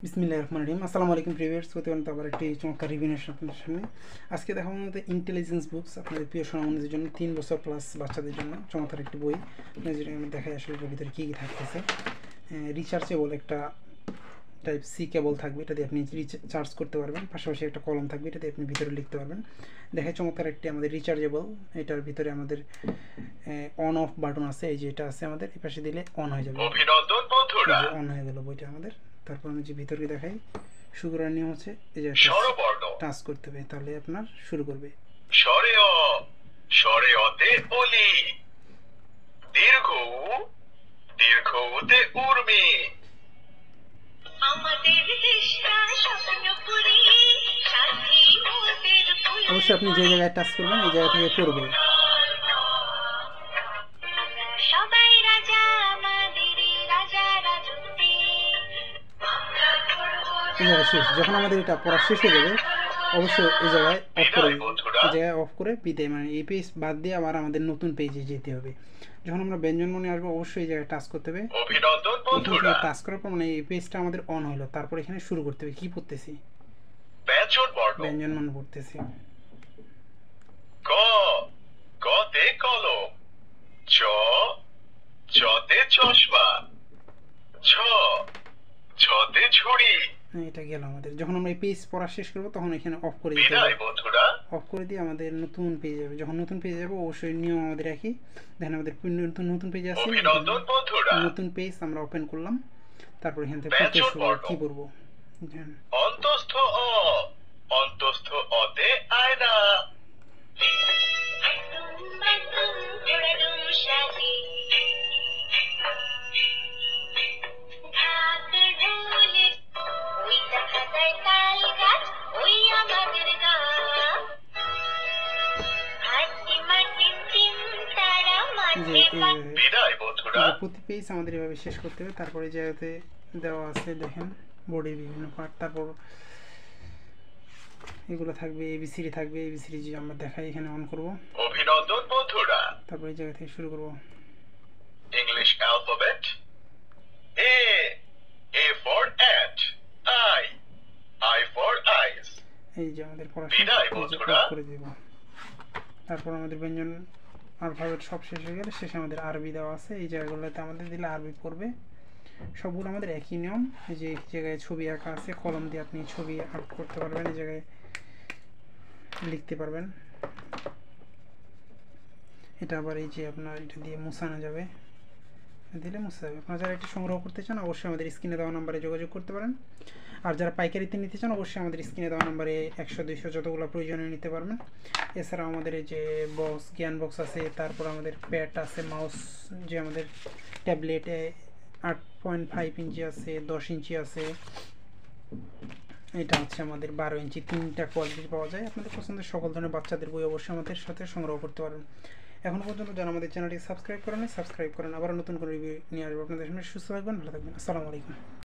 বিসমিল্লাহির রহমানির রহিম। আসসালামু আলাইকুম প্রিভিয়ার্স, প্রতিদিন আবার একটি চমৎকার রিভিউ নিয়ে আসলাম আপনাদের সামনে। আজকে দেখাবো আমাদের ইন্টেলিজেন্স বুকস, আপনাদের প্রিয় সোনামণিদের জন্য 3 বছর প্লাস বাচ্চাদের জন্য চমৎকার একটি বই। যেটা আমি দেখাই আসলে এটার ভিতরে কী কী থাকতেছে। রিচার্জেবল একটা টাইপ সি কেবল থাকবে, এটা দিয়ে আপনি রিচার্জ করতে পারবেন। পাশাপাশি একটা কলম থাকবে, এটা দিয়ে আপনি ভিতরে লিখতে পারবেন। দেখায় চমৎকার একটি আমাদের রিচার্জেবল। এটার ভিতরে আমাদের অন অফ বাটন আছে, এই যে এটা আছে আমাদের, এই পাশে দিলে অন হয়ে যাবে, অভিনন্দন বন্ধুরা, অন হয়ে গেল বইটা আমাদের। তারপর আমি যে ভিতরে দেখাই, শুরু করার নিয়ম হচ্ছে এই যে স্বরবর্ণ টাচ করতে হবে, তাহলে আপনার শুরু করবে। স্বরে অ, স্বরে অতে অলি, দীর্ঘ উ, দীর্ঘ উতে উর্মি। অবশ্যই আপনি যে জায়গায় টাচ করবেন এই জায়গা থেকে পড়বে। এই জায়গায় শেষ, যখন আমাদের এটা পড়া শেষ হয়ে যাবে অবশ্যই এই জায়গায় অফ করে, এই জায়গায় অফ করে বিদায়, মানে এই পেজ বাদ দিয়ে আবার আমাদের নতুন পেজে যেতে হবে। যখন আমরা ব্যঞ্জনমণি আসবো অবশ্যই এই জায়গায় টাচ করতে হবে। অভিনন্দন বন্ধুরা, টাচ করার পর মানে এই পেজটা আমাদের অন হলো, তারপর এখানে শুরু করতে হবে। কি পড়তেছি? ব্যঞ্জনমান পড়তেছি। ক, কতে কলম, চ, চতে চশমা, ছ, ছতে ঝুড়ি। এটা গেল আমাদের। যখন আমরা এই পেজ পড়া শেষ করবো তখন এখানে অফ করে দিতে হবে। বন্ধুরা, অফ করে দিয়ে আমাদের নতুন পেজ যাবে। যখন নতুন পেজ যাবো অবশ্যই নিয়ম আমাদের একই। দেখেন আমাদের নতুন পেজ আছে, নতুন পেজ আমরা ওপেন করলাম। তারপর এখান থেকে কি পড়বো? অন্তস্থ অ, অন্তস্থ অতে আয়না, প্রতি পেজ আমাদের এভাবে শেষ করতে হবে। তারপরে জায়গাতে দেওয়া আছে দেখেন বোর্ডের বিভিন্ন পার্ট, তারপর এগুলো থাকবে, এবিসিডি থাকবে। এবিসিডি যে আমরা দেখাই এখানে অন করব। অভিনন্দন বন্ধুরা, তারপর এই জায়গা থেকে শুরু করব। English alphabet A, A for at, I, I for ice. এই যে আমাদের পড়াশোনা করে দেব। তারপর আমাদের ব্যঞ্জন অ্যালফাবেট সব শেষ হয়ে গেলে শেষে আমাদের আরবি দেওয়া আছে, এই জায়গাগুলোতে আমাদের দিলে আরবি পড়বে। সবগুলো আমাদের একই নিয়ম। এই যে জায়গায় ছবি আঁকা আছে, কলম দিয়ে আপনি ছবি আঁক করতে পারবেন, এই জায়গায় লিখতে পারবেন। এটা আবার এই যে আপনার এটা দিয়ে মুছানো যাবে, দিলে মুছে যাবে। আপনারা যারা এটি সংগ্রহ করতে চান অবশ্যই আমাদের স্ক্রিনে দেওয়া নাম্বারে যোগাযোগ করতে পারেন। আর যারা পাইকারিতে নিতে চান অবশ্যই আমাদের স্ক্রিনে দেওয়া নাম্বারে 100-200 যতগুলো প্রয়োজনীয় নিতে পারবেন। এছাড়াও আমাদের এই যে বক্স, জ্ঞান বক্স আছে, তারপর আমাদের প্যাড আছে, মাউস, যে আমাদের ট্যাবলেটে 8.5 ইঞ্চি আছে, 10 ইঞ্চি আছে, এটা হচ্ছে আমাদের 12 ইঞ্চি, 3টা কোয়ালিটি পাওয়া যায়। আপনাদের পছন্দের সকল ধরনের বাচ্চাদের বই অবশ্যই আমাদের সাথে সংগ্রহ করতে পারবেন। এখনও পর্যন্ত যারা আমাদের চ্যানেলটি সাবস্ক্রাইব করেন, সাবস্ক্রাইব করেন। আবার নতুন করে রিভিউ নিয়ে আসবো আপনাদের সামনে। সুস্থ থাকবেন, ভালো থাকবেন। আসসালামু আলাইকুম।